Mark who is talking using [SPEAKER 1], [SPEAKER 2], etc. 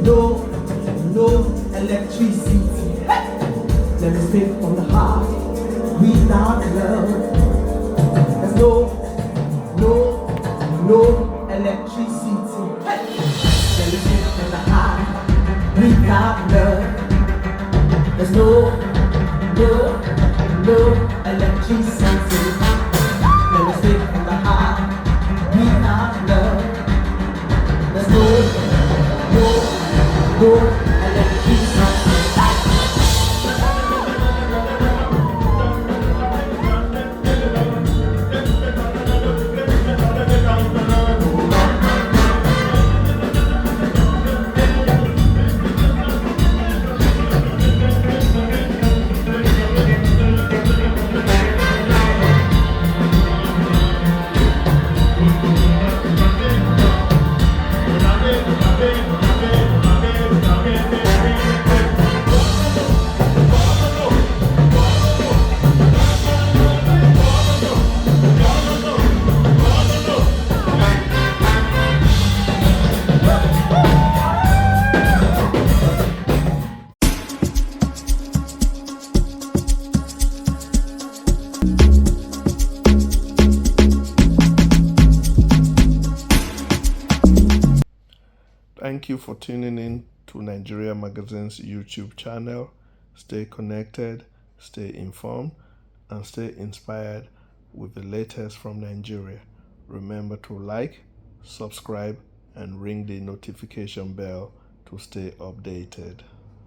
[SPEAKER 1] no electricity. Let me speak from the heart. Without love, there's no electricity. Let me speak from the heart. Without love, there's no electricity. Let me speak from the heart. Without love, there's no electricity.
[SPEAKER 2] Thank you for tuning in to Nigeria Magazine's YouTube channel. Stay connected, stay informed, and stay inspired with the latest from Nigeria. Remember to like, subscribe, and ring the notification bell to stay updated.